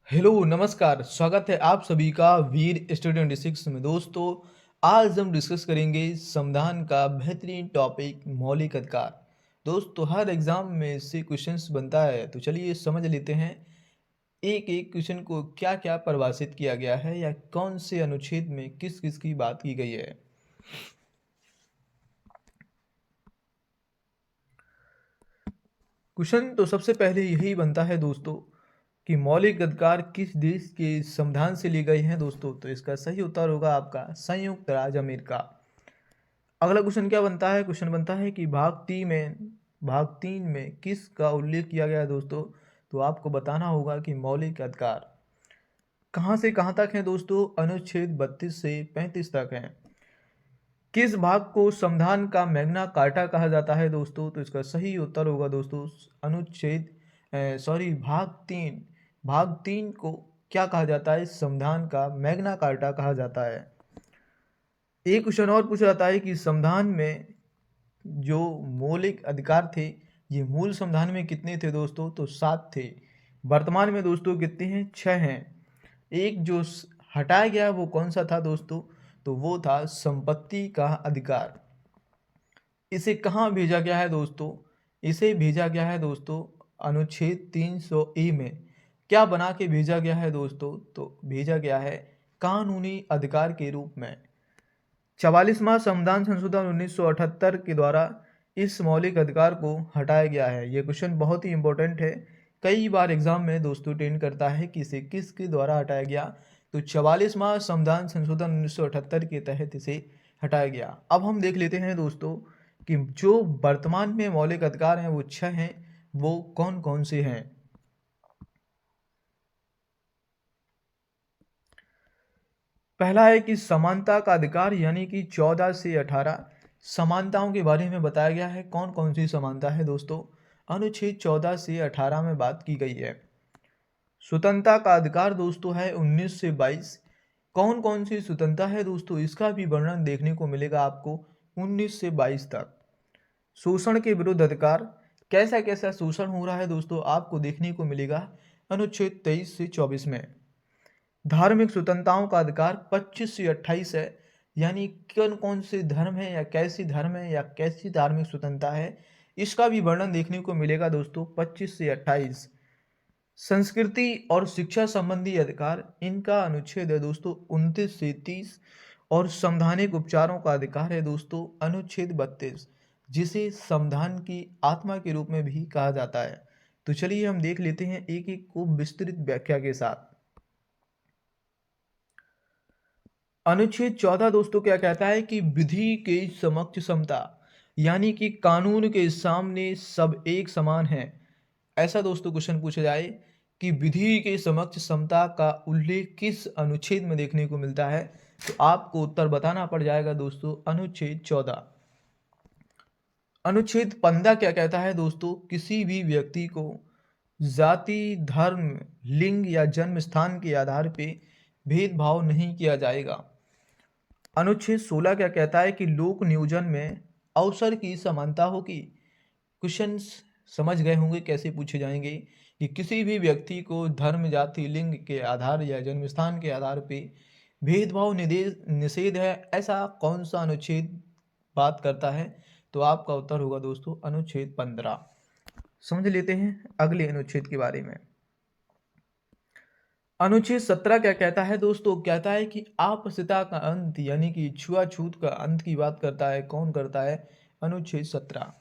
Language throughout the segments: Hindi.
हेलो नमस्कार, स्वागत है आप सभी का वीर स्टूडेंट 6 में। दोस्तों, आज हम डिस्कस करेंगे संविधान का बेहतरीन टॉपिक मौलिक अधिकार। दोस्तों, हर एग्जाम में इससे क्वेश्चंस बनता है, तो चलिए समझ लेते हैं एक एक क्वेश्चन को क्या क्या परिभाषित किया गया है या कौन से अनुच्छेद में किस किस की बात की गई है। क्वेश्चन तो सबसे पहले यही बनता है दोस्तों कि मौलिक अधिकार किस देश के संविधान से लिए गए हैं। दोस्तों, तो इसका सही उत्तर होगा आपका संयुक्त राज्य अमेरिका। अगला क्वेश्चन क्या बनता है? क्वेश्चन बनता है कि भाग 3 में किस का उल्लेख किया गया है। दोस्तों, तो आपको बताना होगा कि मौलिक अधिकार कहाँ से कहाँ तक है। दोस्तों, अनुच्छेद 32 से 35 तक है। किस भाग को संविधान का मैग्ना कार्टा कहा जाता है। दोस्तों, तो इसका सही उत्तर होगा दोस्तों अनुच्छेद सॉरी भाग 3 को क्या कहा जाता है? संविधान का मैग्ना कार्टा कहा जाता है। एक क्वेश्चन और पूछा जाता है कि संविधान में जो मौलिक अधिकार थे, ये मूल संविधान में कितने थे। दोस्तों, तो 7 थे। वर्तमान में दोस्तों कितने हैं? 6 हैं। एक जो हटाया गया वो कौन सा था दोस्तों? तो वो था संपत्ति का अधिकार। इसे कहाँ भेजा गया है दोस्तों? इसे भेजा गया है दोस्तों अनुच्छेद 300 ए में। क्या बना के भेजा गया है दोस्तों? तो भेजा गया है कानूनी अधिकार के रूप में। 44वां संविधान संशोधन 1978 के द्वारा इस मौलिक अधिकार को हटाया गया है। ये क्वेश्चन बहुत ही इंपॉर्टेंट है, कई बार एग्जाम में दोस्तों टेंड करता है कि इसे किसके द्वारा हटाया गया। तो 44वां संविधान संशोधन 1978 के तहत इसे हटाया गया। अब हम देख लेते हैं दोस्तों कि जो वर्तमान में मौलिक अधिकार हैं वो 6 हैं। वो कौन कौन से हैं? पहला है कि समानता का अधिकार, यानी कि 14 से 18 समानताओं के बारे में बताया गया है। कौन कौन सी समानता है दोस्तों? अनुच्छेद 14 से 18 में बात की गई है। स्वतंत्रता का अधिकार दोस्तों है 19 से 22। कौन कौन सी स्वतंत्रता है दोस्तों? इसका भी वर्णन देखने को मिलेगा आपको 19 से 22 तक। शोषण के विरुद्ध अधिकार, कैसा कैसा शोषण हो रहा है दोस्तों, आपको देखने को मिलेगा अनुच्छेद 23 से 24 में। धार्मिक स्वतंत्रताओं का अधिकार 25 से 28 है, यानी कौन कौन से धर्म है या कैसी धर्म है या कैसी धार्मिक स्वतंत्रता है, इसका भी वर्णन देखने को मिलेगा दोस्तों 25 से 28। संस्कृति और शिक्षा संबंधी अधिकार, इनका अनुच्छेद है दोस्तों 29 से 30। और संवैधानिक उपचारों का अधिकार है दोस्तों अनुच्छेद 32, जिसे संविधान की आत्मा के रूप में भी कहा जाता है। तो चलिए हम देख लेते हैं एक एक को विस्तृत व्याख्या के साथ। अनुच्छेद 14 दोस्तों क्या कहता है कि विधि के समक्ष समता, यानी कि कानून के सामने सब एक समान है। ऐसा दोस्तों क्वेश्चन पूछा जाए कि विधि के समक्ष समता का उल्लेख किस अनुच्छेद में देखने को मिलता है, तो आपको उत्तर बताना पड़ जाएगा दोस्तों अनुच्छेद 14। अनुच्छेद 15 क्या कहता है दोस्तों? किसी भी व्यक्ति को जाति, धर्म, लिंग या जन्म स्थान के आधार पे भेदभाव नहीं किया जाएगा। अनुच्छेद 16 क्या कहता है कि लोक नियोजन में अवसर की समानता होगी। क्वेश्चंस समझ गए होंगे कैसे पूछे जाएंगे कि किसी भी व्यक्ति को धर्म, जाति, लिंग के आधार या जन्म स्थान के आधार पे भेदभाव निषेध है, ऐसा कौन सा अनुच्छेद बात करता है? तो आपका उत्तर होगा दोस्तों अनुच्छेद 15। समझ लेते हैं अगले अनुच्छेद के बारे में। अनुच्छेद 17 क्या कहता है दोस्तों? कहता है कि आपसिता का अंत, यानी कि छुआछूत का अंत की बात करता है। कौन करता है? अनुच्छेद 17।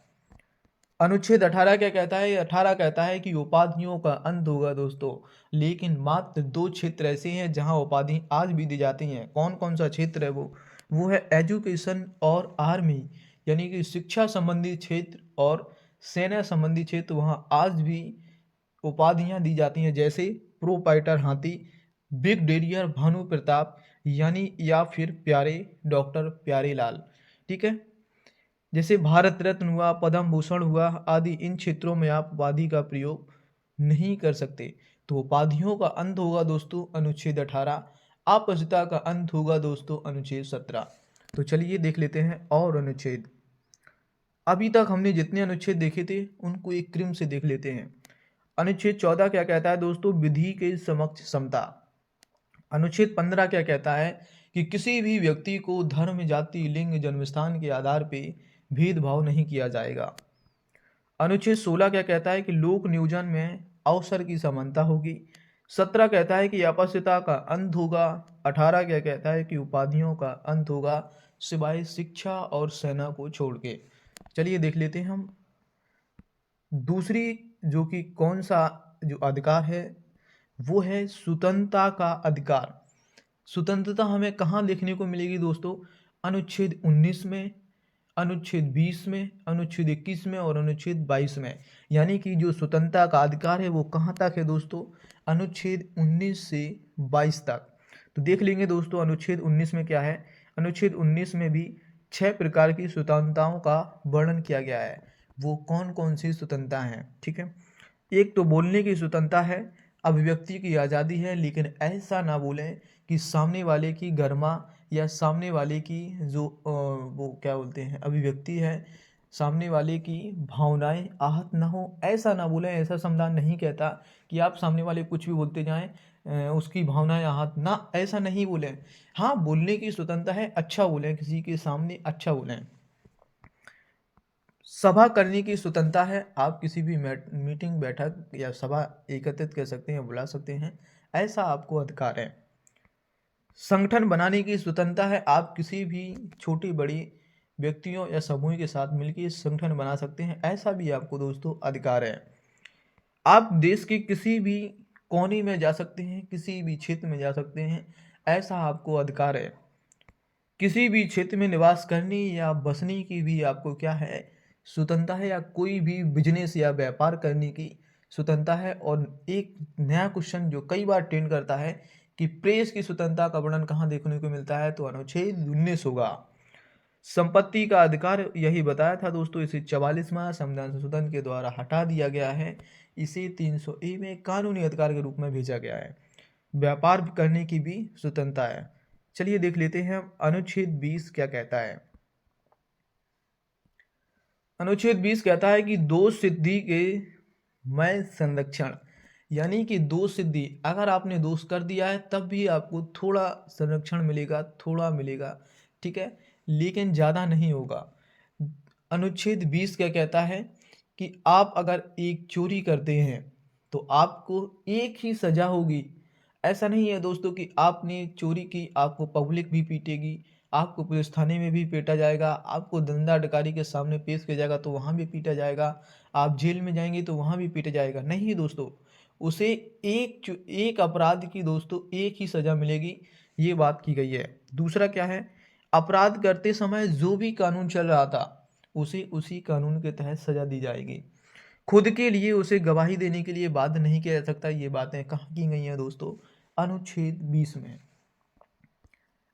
अनुच्छेद 18 क्या कहता है? 18 कहता है कि उपाधियों का अंत होगा दोस्तों, लेकिन मात्र 2 क्षेत्र ऐसे हैं जहां उपाधि आज भी दी जाती हैं। कौन कौन सा क्षेत्र है वो है एजुकेशन और आर्मी, यानी कि शिक्षा संबंधी क्षेत्र और सेना संबंधी क्षेत्र, वहां आज भी उपाधियां दी जाती हैं, जैसे प्रोपाइटर हाथी, ब्रिगेडियर भानु प्रताप, यानी या फिर प्यारे डॉक्टर प्यारेलाल। ठीक है, जैसे भारत रत्न हुआ, पद्म भूषण हुआ आदि, इन क्षेत्रों में आप उपाधि का प्रयोग नहीं कर सकते। तो उपाधियों का अंत होगा दोस्तों अनुच्छेद 18। आपसिता का अंत होगा दोस्तों अनुच्छेद 17। तो चलिए देख लेते हैं और अनुच्छेद। अभी तक हमने जितने अनुच्छेद देखे थे उनको एक क्रम से देख लेते हैं। अनुच्छेद 14 क्या कहता है दोस्तों? विधि के समक्ष समता। अनुच्छेद 15 क्या कहता है? कि किसी भी व्यक्ति को धर्म, जाति, लिंग, जन्मस्थान के आधार पे भेदभाव नहीं किया जाएगा। अनुच्छेद 16 क्या कहता है? कि लोक नियोजन में अवसर की समानता होगी। 17 कहता है कि अपस्यता का अंत होगा। 18 क्या कहता है? कि उपाधियों का अंत होगा सिवाय शिक्षा और सेना को छोड़ के। चलिए देख लेते हैं हम दूसरी, जो कि कौन सा जो अधिकार है, वो है स्वतंत्रता का अधिकार। स्वतंत्रता हमें कहाँ देखने को मिलेगी दोस्तों? अनुच्छेद 19 में, अनुच्छेद 20 में, अनुच्छेद 21 में और अनुच्छेद 22 में। यानी कि जो स्वतंत्रता का अधिकार है वो कहाँ तक है दोस्तों? अनुच्छेद 19 से 22 तक। तो देख लेंगे दोस्तों अनुच्छेद 19 में क्या है। अनुच्छेद 19 में भी 6 प्रकार की स्वतंत्रताओं का वर्णन किया गया है। वो कौन कौन सी स्वतंत्रता हैं, ठीक है। एक तो बोलने की स्वतंत्रता है, अभिव्यक्ति की आज़ादी है, लेकिन ऐसा ना बोलें कि सामने वाले की गरिमा या सामने वाले की जो वो क्या बोलते हैं अभिव्यक्ति है, सामने वाले की भावनाएं आहत ना हो, ऐसा ना बोलें। ऐसा संविधान नहीं कहता कि आप सामने वाले कुछ भी बोलते जाएं, उसकी भावनाएं आहत ना, ऐसा नहीं बोलें। हाँ, बोलने की स्वतंत्रता है, अच्छा बोलें, किसी के सामने अच्छा बोलें। सभा करने की स्वतंत्रता है, आप किसी भी मीटिंग, बैठक या सभा एकत्रित कर सकते हैं, बुला सकते हैं, ऐसा आपको अधिकार है। संगठन बनाने की स्वतंत्रता है, आप किसी भी छोटी बड़ी व्यक्तियों या समूह के साथ मिलकर संगठन बना सकते हैं, ऐसा भी आपको दोस्तों अधिकार है। आप देश के किसी भी कोने में जा सकते हैं, किसी भी क्षेत्र में जा सकते हैं, ऐसा आपको अधिकार है। किसी भी क्षेत्र में निवास करने या बसने की भी आपको क्या है? स्वतंत्रता है, या कोई भी बिजनेस या व्यापार करने की स्वतंत्रता है। और एक नया क्वेश्चन जो कई बार ट्रेंड करता है कि प्रेस की स्वतंत्रता का वर्णन कहाँ देखने को मिलता है? तो अनुच्छेद 19 होगा। संपत्ति का अधिकार यही बताया था दोस्तों, इसे 44वां संविधान संशोधन के द्वारा हटा दिया गया है। इसे 300A में कानूनी अधिकार के रूप में भेजा गया है। व्यापार करने की भी स्वतंत्रता है। चलिए देख लेते हैं अनुच्छेद 20 क्या कहता है। अनुच्छेद 20 कहता है कि दोष सिद्धि के मैं संरक्षण, यानी कि दोष सिद्धि, अगर आपने दोष कर दिया है तब भी आपको थोड़ा संरक्षण मिलेगा, थोड़ा मिलेगा, ठीक है, लेकिन ज़्यादा नहीं होगा। अनुच्छेद 20 क्या कहता है? कि आप अगर एक चोरी करते हैं तो आपको एक ही सज़ा होगी। ऐसा नहीं है दोस्तों कि आपने चोरी की, आपको पब्लिक भी पीटेगी, आपको पुलिस थाने में भी पीटा जाएगा, आपको दंडाधिकारी के सामने पेश किया जाएगा तो वहाँ भी पीटा जाएगा, आप जेल में जाएंगे तो वहाँ भी पीटा जाएगा। नहीं दोस्तों, उसे एक अपराध की दोस्तों एक ही सज़ा मिलेगी, ये बात की गई है। दूसरा क्या है? अपराध करते समय जो भी कानून चल रहा था उसे उसी कानून के तहत सज़ा दी जाएगी। खुद के लिए उसे गवाही देने के लिए बाध्य नहीं किया जा सकता। ये बातें कहाँ की गई हैं दोस्तों? अनुच्छेद 20 में।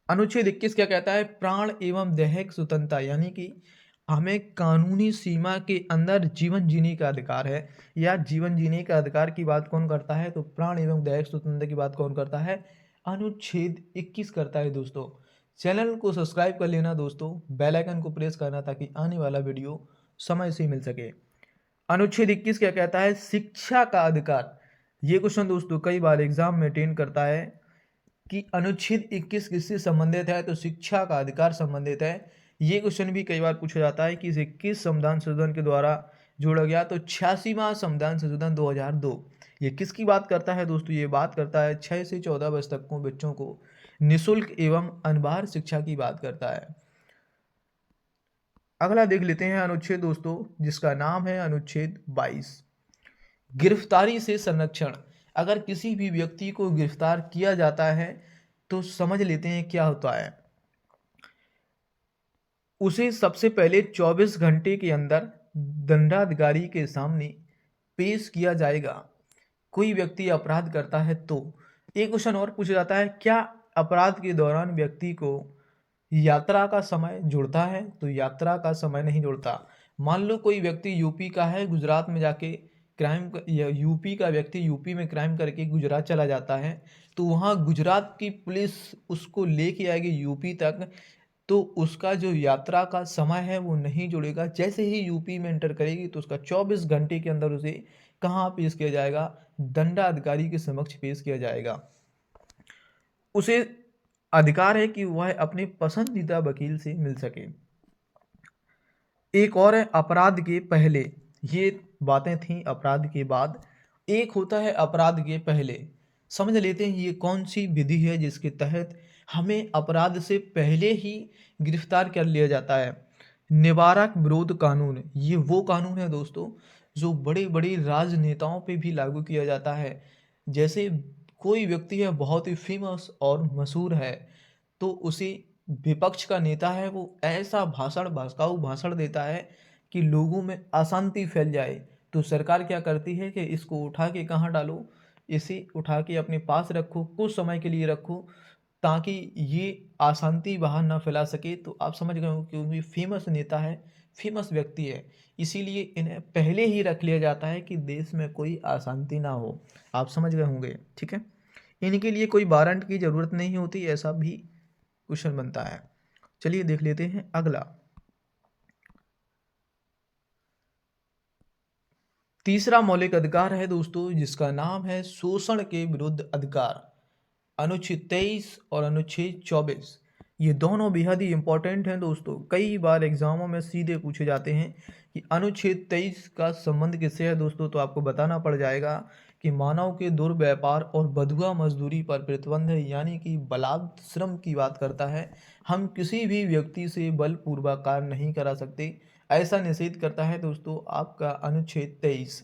अनुच्छेद 21 क्या कहता है? प्राण एवं दैहिक स्वतंत्रता, यानी कि हमें कानूनी सीमा के अंदर जीवन जीने का अधिकार है। या जीवन जीने का अधिकार की बात कौन करता है? तो प्राण एवं दैहिक स्वतंत्रता की बात कौन करता है? अनुच्छेद 21 करता है दोस्तों। चैनल को सब्सक्राइब कर लेना दोस्तों, बेल आइकन को प्रेस करना ताकि आने वाला वीडियो समय से मिल सके। अनुच्छेद 21 क्या कहता है? शिक्षा का अधिकार। ये क्वेश्चन दोस्तों कई बार एग्जाम में अटेंड करता है कि अनुच्छेद 21 किससे संबंधित है? तो शिक्षा का अधिकार संबंधित है। ये क्वेश्चन भी कई बार पूछा जाता है कि इसे किस संविधान संशोधन के द्वारा जोड़ा गया? तो 86वां संविधान संशोधन 2002। ये किसकी बात करता है दोस्तों? ये बात करता है 6 से 14 वर्ष तक को बच्चों को निःशुल्क एवं अनिवार्य शिक्षा की बात करता है। अगला देख लेते हैं अनुच्छेद दोस्तों, जिसका नाम है अनुच्छेद 22, गिरफ्तारी से संरक्षण। अगर किसी भी व्यक्ति को गिरफ्तार किया जाता है तो समझ लेते हैं क्या होता है। उसे सबसे पहले 24 घंटे के अंदर दंडाधिकारी के सामने पेश किया जाएगा। कोई व्यक्ति अपराध करता है तो एक क्वेश्चन और पूछा जाता है, क्या अपराध के दौरान व्यक्ति को यात्रा का समय जुड़ता है? तो यात्रा का समय नहीं जुड़ता। मान लो कोई व्यक्ति यूपी का है, गुजरात में जाके क्राइम, या यूपी का व्यक्ति यूपी में क्राइम करके गुजरात चला जाता है तो वहाँ गुजरात की पुलिस उसको लेके आएगी यूपी तक, तो उसका जो यात्रा का समय है वो नहीं जुड़ेगा। जैसे ही यूपी में एंटर करेगी तो उसका 24 घंटे के अंदर उसे कहाँ पेश किया जाएगा? दंडाधिकारी के समक्ष पेश किया जाएगा। उसे अधिकार है कि वह अपने पसंदीदा वकील से मिल सके। एक और है अपराध के पहले। ये बातें थी अपराध के बाद। एक होता है अपराध के पहले। समझ लेते हैं ये कौन सी विधि है जिसके तहत हमें अपराध से पहले ही गिरफ्तार कर लिया जाता है। निवारक विरोध कानून, ये वो कानून है दोस्तों जो बड़े बड़े राजनेताओं पे भी लागू किया जाता है। जैसे कोई व्यक्ति है बहुत ही फेमस और मशहूर है, तो उसे विपक्ष का नेता है वो ऐसा भाषण, भड़काऊ भाषण देता है कि लोगों में अशांति फैल जाए, तो सरकार क्या करती है कि इसको उठा के कहाँ डालो, इसे उठा के अपने पास रखो, कुछ समय के लिए रखो, ताकि ये अशांति बाहर ना फैला सके। तो आप समझ गए हो क्योंकि फेमस नेता है, फेमस व्यक्ति है, इसीलिए इन्हें पहले ही रख लिया जाता है कि देश में कोई अशांति ना हो। आप समझ गए होंगे, ठीक है। इनके लिए कोई वारंट की ज़रूरत नहीं होती, ऐसा भी क्वेश्चन बनता है। चलिए देख लेते हैं अगला। तीसरा मौलिक अधिकार है दोस्तों जिसका नाम है शोषण के विरुद्ध अधिकार। अनुच्छेद 23 और अनुच्छेद 24, ये दोनों बेहद ही इंपॉर्टेंट हैं दोस्तों। कई बार एग्जामों में सीधे पूछे जाते हैं कि अनुच्छेद 23 का संबंध किससे है दोस्तों, तो आपको बताना पड़ जाएगा कि मानव के दुर्व्यापार और बंधुआ मजदूरी पर प्रतिबंध है, यानी कि बलात् श्रम की बात करता है। हम किसी भी व्यक्ति से बलपूर्वक कार्य नहीं करा सकते, ऐसा निषेध करता है दोस्तों आपका अनुच्छेद 23।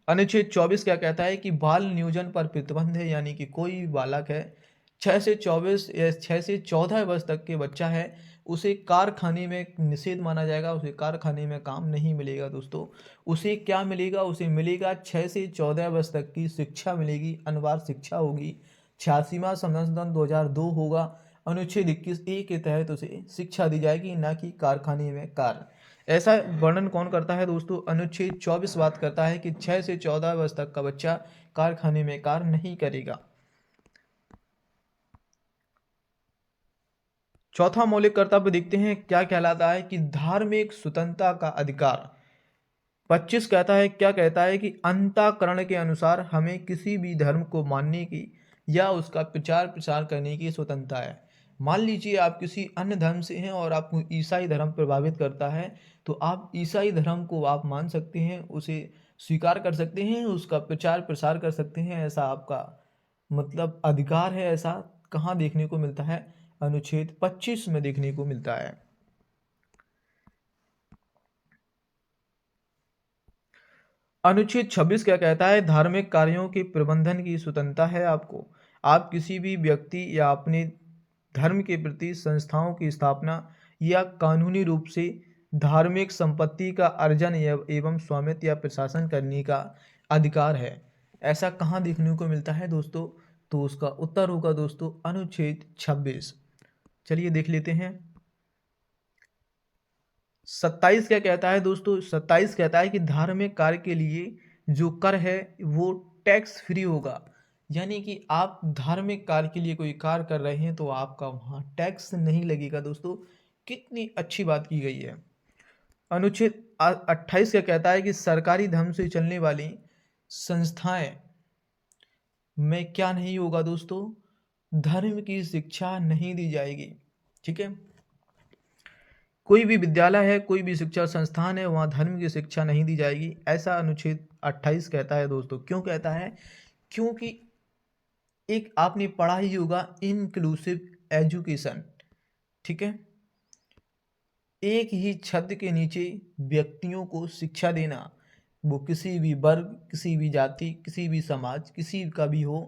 अनुच्छेद 24 क्या कहता है कि बाल नियोजन पर प्रतिबंध है, यानी कि कोई बालक है 6 से 24 या 6 से 14 वर्ष तक के बच्चा है, उसे कारखाने में निषेध माना जाएगा, उसे कारखाने में काम नहीं मिलेगा दोस्तों। उसे क्या मिलेगा? उसे मिलेगा 6 से 14 वर्ष तक की शिक्षा मिलेगी, अनिवार्य शिक्षा होगी। 86वां संशोधन 2002 होगा, अनुच्छेद 21A के तहत उसे शिक्षा दी जाएगी, ना कि कारखाने में कार्य। ऐसा वर्णन कौन करता है दोस्तों? अनुच्छेद 24 बात करता है कि 6 से 14 वर्ष तक का बच्चा कारखाने में कार्य नहीं करेगा। चौथा मौलिक कर्तव्य देखते हैं क्या कहलाता है कि धार्मिक स्वतंत्रता का अधिकार। 25 कहता है, क्या कहता है कि अंतःकरण के अनुसार हमें किसी भी धर्म को मानने की या उसका प्रचार प्रसार करने की स्वतंत्रता है। मान लीजिए आप किसी अन्य धर्म से हैं और आपको ईसाई धर्म प्रभावित करता है, तो आप ईसाई धर्म को आप मान सकते हैं, उसे स्वीकार कर सकते हैं, उसका प्रचार प्रसार कर सकते हैं, ऐसा आपका मतलब अधिकार है। ऐसा कहाँ देखने को मिलता है? अनुच्छेद 25 में देखने को मिलता है। अनुच्छेद 26 क्या कहता है? धार्मिक कार्यों के प्रबंधन की स्वतंत्रता है आपको। आप किसी भी व्यक्ति या अपने धर्म के प्रति संस्थाओं की स्थापना या कानूनी रूप से धार्मिक संपत्ति का अर्जन एवं स्वामित्व या प्रशासन करने का अधिकार है। ऐसा कहाँ देखने को मिलता है दोस्तों? तो उसका उत्तर होगा दोस्तों अनुच्छेद 26। चलिए देख लेते हैं 27 क्या कहता है दोस्तों? 27 कहता है कि धार्मिक कार्य के लिए जो कर है वो टैक्स फ्री होगा, यानी कि आप धार्मिक कार्य के लिए कोई कार्य कर रहे हैं तो आपका वहाँ टैक्स नहीं लगेगा दोस्तों। कितनी अच्छी बात की गई है। अनुच्छेद 28 क्या कहता है कि सरकारी धर्म से चलने वाली संस्थाएं में क्या नहीं होगा दोस्तों? धर्म की शिक्षा नहीं दी जाएगी, ठीक है। कोई भी विद्यालय है, कोई भी शिक्षा संस्थान है, वहाँ धर्म की शिक्षा नहीं दी जाएगी, ऐसा अनुच्छेद 28 कहता है दोस्तों। क्यों कहता है? क्योंकि एक आपने पढ़ा ही होगा इंक्लूसिव एजुकेशन, ठीक है। एक ही छत के नीचे व्यक्तियों को शिक्षा देना, वो किसी भी वर्ग, किसी भी जाति, किसी भी समाज, किसी का भी हो,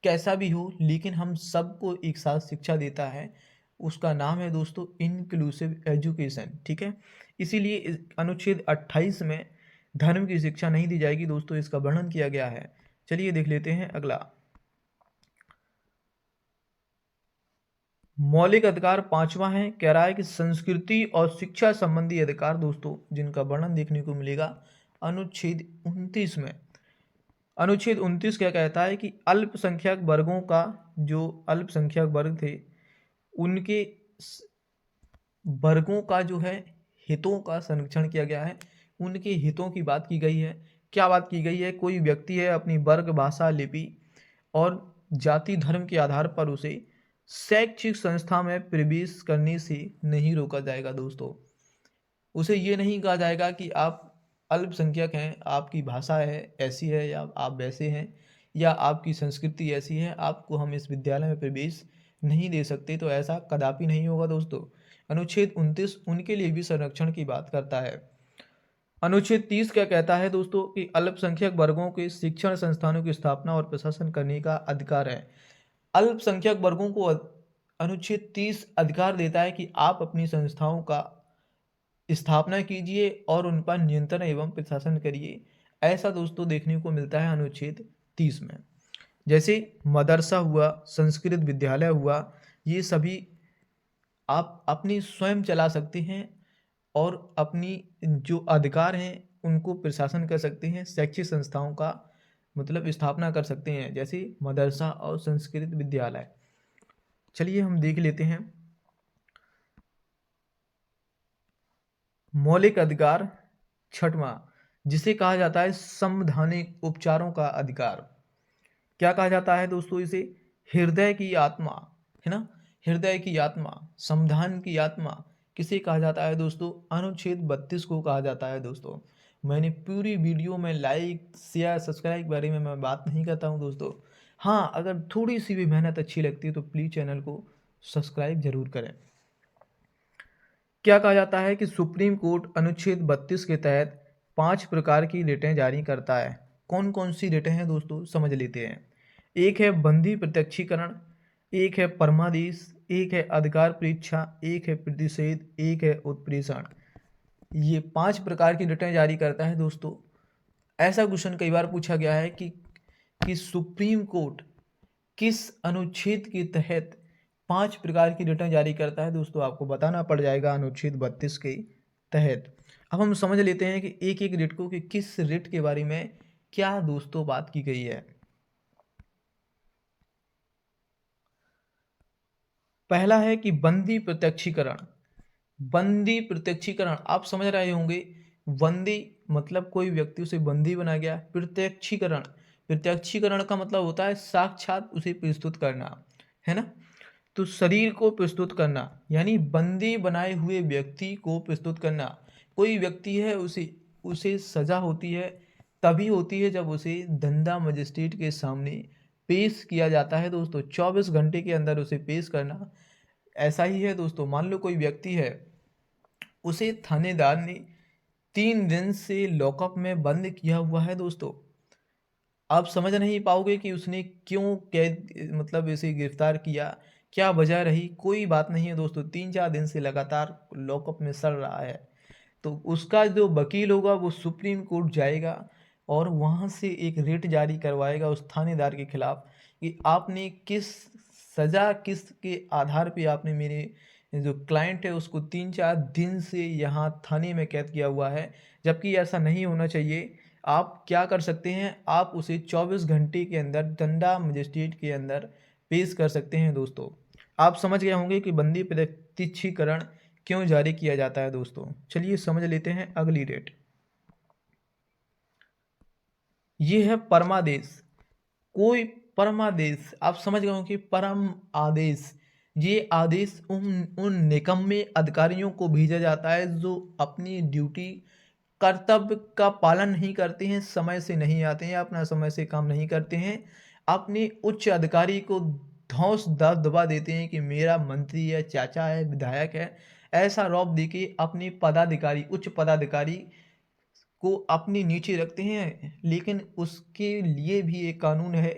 कैसा भी हो, लेकिन हम सबको एक साथ शिक्षा देता है, उसका नाम है दोस्तों इंक्लूसिव एजुकेशन, ठीक है। इसीलिए अनुच्छेद 28 में धर्म की शिक्षा नहीं दी जाएगी दोस्तों, इसका वर्णन किया गया है। चलिए देख लेते हैं अगला। मौलिक अधिकार पांचवा है, कह रहा है कि संस्कृति और शिक्षा संबंधी अधिकार दोस्तों जिनका वर्णन देखने को मिलेगा अनुच्छेद 29 में। अनुच्छेद 29 क्या कहता है कि अल्पसंख्यक वर्गों का, जो अल्पसंख्यक वर्ग थे उनके वर्गों का जो है हितों का संरक्षण किया गया है, उनके हितों की बात की गई है। क्या बात की गई है? कोई व्यक्ति है अपनी वर्ग, भाषा, लिपि और जाति धर्म के आधार पर उसे शैक्षिक संस्था में प्रवेश करने से नहीं रोका जाएगा दोस्तों। उसे ये नहीं कहा जाएगा कि आप अल्पसंख्यक हैं, आपकी भाषा है ऐसी है या आप वैसे हैं या आपकी संस्कृति ऐसी है, आपको हम इस विद्यालय में प्रवेश नहीं दे सकते, तो ऐसा कदापि नहीं होगा दोस्तों। अनुच्छेद 29 उनके लिए भी संरक्षण की बात करता है। अनुच्छेद 30 क्या कहता है दोस्तों कि अल्पसंख्यक वर्गों के शिक्षण संस्थानों की स्थापना और प्रशासन करने का अधिकार है। अल्पसंख्यक वर्गों को अनुच्छेद 30 अधिकार देता है कि आप अपनी संस्थाओं का स्थापना कीजिए और उन पर नियंत्रण एवं प्रशासन करिए। ऐसा दोस्तों देखने को मिलता है अनुच्छेद 30 में। जैसे मदरसा हुआ, संस्कृत विद्यालय हुआ, ये सभी आप अपनी स्वयं चला सकते हैं और अपनी जो अधिकार हैं उनको प्रशासन कर सकते हैं। शैक्षिक संस्थाओं का मतलब स्थापना कर सकते हैं, जैसे मदरसा और संस्कृत विद्यालय। चलिए हम देख लेते हैं मौलिक अधिकार छठवां, जिसे कहा जाता है संवैधानिक उपचारों का अधिकार। क्या कहा जाता है दोस्तों इसे? हृदय की आत्मा, है ना, हृदय की आत्मा, संविधान की आत्मा किसे कहा जाता है दोस्तों? अनुच्छेद 32 को कहा जाता है दोस्तों। मैंने पूरी वीडियो में लाइक शेयर सब्सक्राइब के बारे में मैं बात नहीं करता हूँ दोस्तों। हाँ, अगर थोड़ी सी भी मेहनत अच्छी लगती है तो प्लीज़ चैनल को सब्सक्राइब जरूर करें। क्या कहा जाता है कि सुप्रीम कोर्ट अनुच्छेद 32 के तहत 5 प्रकार की रिटें जारी करता है। कौन कौन सी रिटें हैं दोस्तों, समझ लेते हैं। एक है बंदी प्रत्यक्षीकरण, एक है परमादेश, एक है अधिकार परीक्षा, एक है प्रतिषेध, एक है उत्प्रेषण। ये 5 प्रकार की रिटें जारी करता है दोस्तों। ऐसा क्वेश्चन कई बार पूछा गया है कि सुप्रीम कोर्ट किस अनुच्छेद के तहत 5 प्रकार की रिटें जारी करता है दोस्तों, आपको बताना पड़ जाएगा अनुच्छेद 32 के तहत। अब हम समझ लेते हैं कि एक एक रिट को कि किस रिट के बारे में क्या दोस्तों बात की गई है। पहला है कि बंदी प्रत्यक्षीकरण। बंदी प्रत्यक्षीकरण आप समझ रहे होंगे, बंदी मतलब कोई व्यक्ति उसे बंदी बना गया। प्रत्यक्षीकरण, प्रत्यक्षीकरण का मतलब होता है साक्षात उसे प्रस्तुत करना, है ना। तो शरीर को प्रस्तुत करना यानी बंदी बनाए हुए व्यक्ति को प्रस्तुत करना। कोई व्यक्ति है उसे उसे सजा होती है तभी होती है जब उसे धंधा मजिस्ट्रेट के सामने पेश किया जाता है दोस्तों। 24 घंटे के अंदर उसे पेश करना। ऐसा ही है दोस्तों, मान लो कोई व्यक्ति है, उसे थानेदार ने 3 दिन से लॉकअप में बंद किया हुआ है दोस्तों। आप समझ नहीं पाओगे कि उसने क्यों कैद मतलब इसे गिरफ्तार किया, क्या वजह रही, कोई बात नहीं है दोस्तों। 3-4 दिन से लगातार लॉकअप में सड़ रहा है, तो उसका जो वकील होगा वो सुप्रीम कोर्ट जाएगा और वहाँ से एक रिट जारी करवाएगा उस थानेदार के खिलाफ कि आपने किस सज़ा किस के आधार पे आपने मेरे जो क्लाइंट है उसको 3-4 दिन से यहाँ थाने में कैद किया हुआ है, जबकि ऐसा नहीं होना चाहिए। आप क्या कर सकते हैं, आप उसे 24 घंटे के अंदर डंडा मजिस्ट्रेट के अंदर पेश कर सकते हैं दोस्तों। आप समझ गए होंगे कि बंदी प्रत्यक्षीकरण क्यों जारी किया जाता है दोस्तों। चलिए समझ लेते हैं अगली डेट। ये है परमादेश। कोई परमादेश आप समझ गए होंगे, परम आदेश। ये आदेश उन उन निकम्मे अधिकारियों को भेजा जाता है जो अपनी ड्यूटी कर्तव्य का पालन नहीं करते हैं, समय से नहीं आते हैं, अपना समय से काम नहीं करते हैं, अपने उच्च अधिकारी को धौंस दबा देते हैं कि मेरा मंत्री है, चाचा है, विधायक है, ऐसा रौब दे के अपने पदाधिकारी उच्च पदाधिकारी को अपने नीचे रखते हैं। लेकिन उसके लिए भी एक कानून है।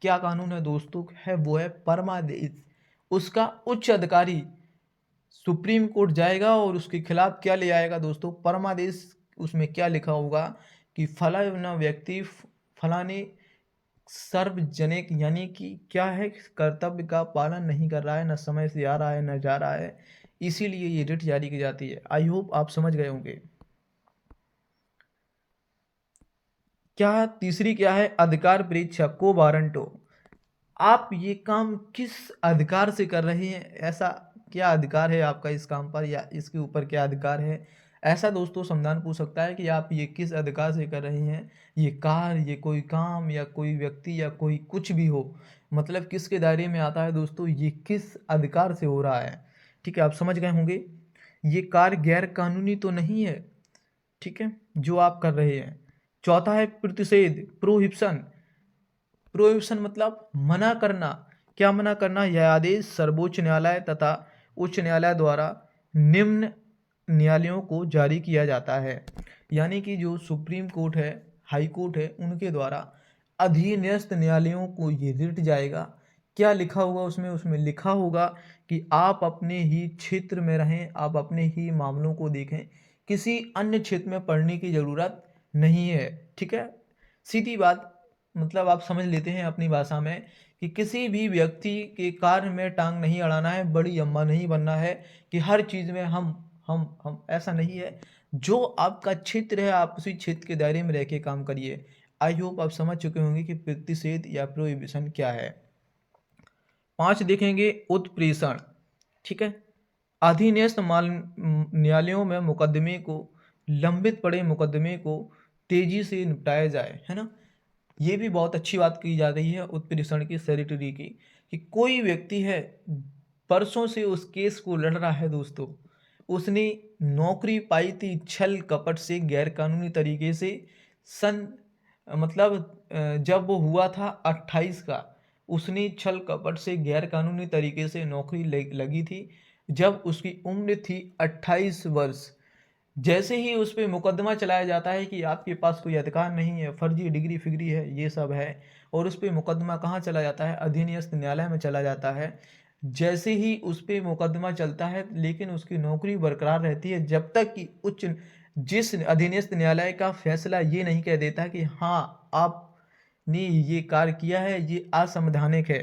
क्या कानून है दोस्तों? है वो है परमादेश। उसका उच्च अधिकारी सुप्रीम कोर्ट जाएगा और उसके खिलाफ क्या ले आएगा दोस्तों? परमादेश। उसमें क्या लिखा होगा कि फलाना व्यक्ति फलाने सार्वजनिक यानी कि क्या है, कर्तव्य का पालन नहीं कर रहा है, न समय से आ रहा है न जा रहा है, इसीलिए ये रिट जारी की जाती है। आई होप आप समझ गए होंगे। क्या तीसरी क्या है? अधिकार परीक्षा को वारंटो। आप ये काम किस अधिकार से कर रहे हैं? ऐसा क्या अधिकार है आपका इस काम पर या इसके ऊपर क्या अधिकार है? ऐसा दोस्तों संविधान पूछ सकता है कि आप ये किस अधिकार से कर रहे हैं, ये कार्य, ये कोई काम या कोई व्यक्ति या कोई कुछ भी हो, मतलब किसके दायरे में आता है दोस्तों, ये किस अधिकार से हो रहा है। ठीक है, आप समझ गए होंगे। ये कार्य गैर कानूनी तो नहीं है, ठीक है, जो आप कर रहे हैं। चौथा है प्रतिषेध, प्रोहिबिशन। प्रोहिबिशन मतलब मना करना। क्या मना करना? यह आदेश सर्वोच्च न्यायालय तथा उच्च न्यायालय द्वारा निम्न न्यायालयों को जारी किया जाता है। यानी कि जो सुप्रीम कोर्ट है, हाई कोर्ट है, उनके द्वारा अधीनस्थ न्यायालयों को ये रिट जाएगा। क्या लिखा होगा उसमें? उसमें लिखा होगा कि आप अपने ही क्षेत्र में रहें, आप अपने ही मामलों को देखें, किसी अन्य क्षेत्र में पढ़ने की ज़रूरत नहीं है। ठीक है, सीधी बात, मतलब आप समझ लेते हैं अपनी भाषा में कि किसी भी व्यक्ति के कार्य में टांग नहीं अड़ाना है, बड़ी अम्मा नहीं बनना है कि हर चीज़ में हम ऐसा नहीं है। जो आपका क्षेत्र है आप उसी क्षेत्र के दायरे में रह के काम करिए। आई होप आप समझ चुके होंगे कि प्रतिषेध या प्रोहिबिशन क्या है। 5 देखेंगे उत्प्रेषण। ठीक है, अधीनस्थ न्यायालयों में मुकदमे को, लंबित पड़े मुकदमे को तेजी से निपटाया जाए, है ना। ये भी बहुत अच्छी बात की जा रही है उत्प्रेषण की, सेरिटरी की, कि कोई व्यक्ति है परसों से उस केस को लड़ रहा है दोस्तों, उसने नौकरी पाई थी छल कपट से, गैर कानूनी तरीके से, सन मतलब जब वो हुआ था 28 का, उसने छल कपट से गैर कानूनी तरीके से नौकरी लगी थी जब उसकी उम्र थी 28 वर्ष। जैसे ही उस पे मुकदमा चलाया जाता है कि आपके पास कोई अधिकार नहीं है, फर्जी डिग्री फिग्री है, ये सब है, और उस पे मुकदमा कहाँ चला जाता है? अधीनस्थ न्यायालय में चला जाता है। जैसे ही उस पे मुकदमा चलता है, लेकिन उसकी नौकरी बरकरार रहती है जब तक कि जिस अधीनस्थ न्यायालय का फैसला ये नहीं कह देता कि हाँ आपने ये कार्य किया है, ये असंवैधानिक है।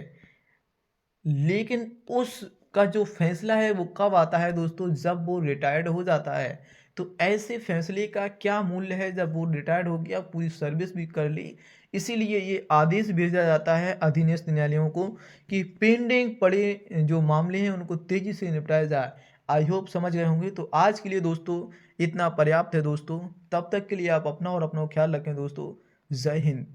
लेकिन उसका जो फैसला है वो कब आता है दोस्तों? जब वो रिटायर्ड हो जाता है। तो ऐसे फैसले का क्या मूल्य है जब वो रिटायर्ड हो गया, पूरी सर्विस भी कर ली। इसीलिए ये आदेश भेजा जाता है अधीनस्थ न्यायालयों को कि पेंडिंग पड़े जो मामले हैं उनको तेजी से निपटाया जाए। आई होप समझ गए होंगे। तो आज के लिए दोस्तों इतना पर्याप्त है दोस्तों। तब तक के लिए आप अपना और अपना ख्याल रखें दोस्तों। जय हिंद।